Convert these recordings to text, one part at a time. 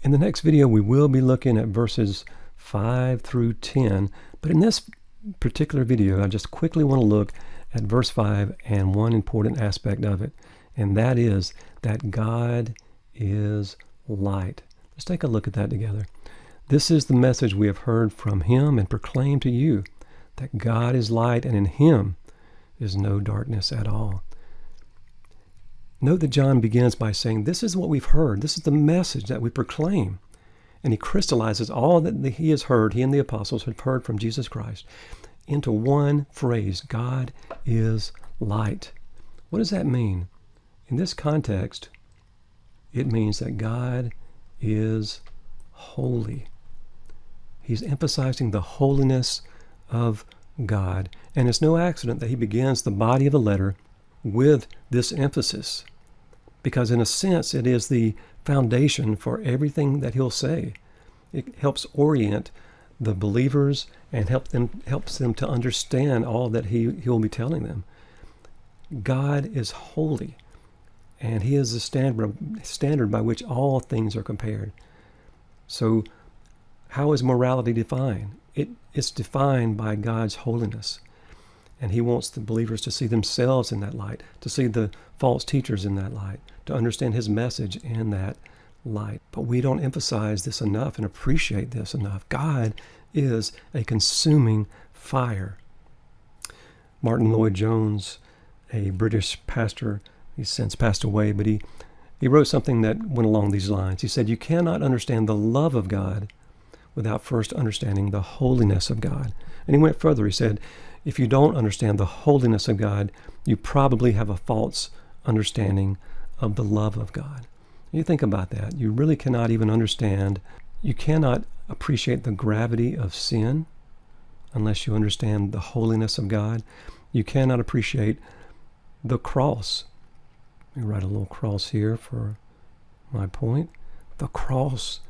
In the next video, we will be looking at verses 5 through 10, but in this particular video, I just quickly want to look at verse 5 and one important aspect of it, and that is that God is light. Let's take a look at that together. This is the message we have heard from him and proclaimed to you, that God is light and in him is no darkness at all. Note that John begins by saying, this is what we've heard. This is the message that we proclaim. And he crystallizes all that he has heard, he and the apostles have heard from Jesus Christ, into one phrase: God is light. What does that mean? In this context, it means that God is holy. He's emphasizing the holiness of God. And it's no accident that he begins the body of the letter with this emphasis, because in a sense it is the foundation for everything that he'll say. It helps orient the believers and helps them to understand all that he'll be telling them. God is holy, and he is the standard by which all things are compared. So how is morality defined? It's defined by God's holiness. And he wants the believers to see themselves in that light, to see the false teachers in that light, to understand his message in that light. But we don't emphasize this enough and appreciate this enough. God is a consuming fire. Martin Lloyd-Jones, a British pastor, he's since passed away, but he wrote something that went along these lines. He said, you cannot understand the love of God without first understanding the holiness of God. And he went further. He said, if you don't understand the holiness of God, you probably have a false understanding of the love of God. You think about that. You really cannot even understand, you cannot appreciate the gravity of sin unless you understand the holiness of God. You cannot appreciate the cross. Let me write a little cross here for my point. The cross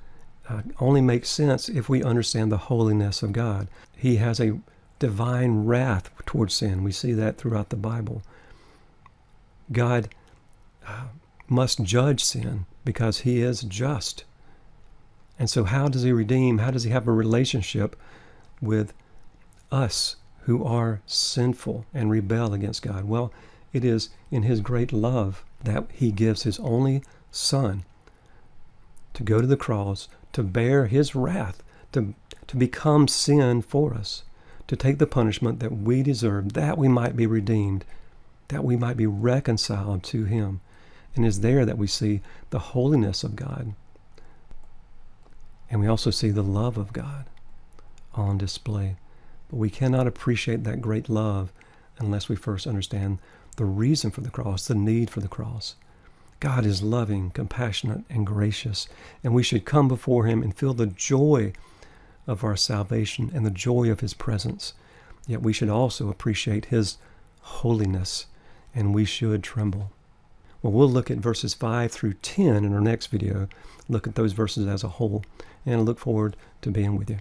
only makes sense if we understand the holiness of God. He has a divine wrath towards sin. We see that throughout the Bible. God must judge sin because he is just. And so how does he redeem? How does he have a relationship with us who are sinful and rebel against God? Well, it is in his great love that he gives his only Son to go to the cross, to bear his wrath, to become sin for us, to take the punishment that we deserve, that we might be redeemed, that we might be reconciled to him. And it's there that we see the holiness of God. And we also see the love of God on display. But we cannot appreciate that great love unless we first understand the reason for the cross, the need for the cross. God is loving, compassionate, and gracious, and we should come before him and feel the joy of our salvation and the joy of his presence. Yet we should also appreciate his holiness, and we should tremble. Well, we'll look at verses 5 through 10 in our next video, look at those verses as a whole, and I look forward to being with you.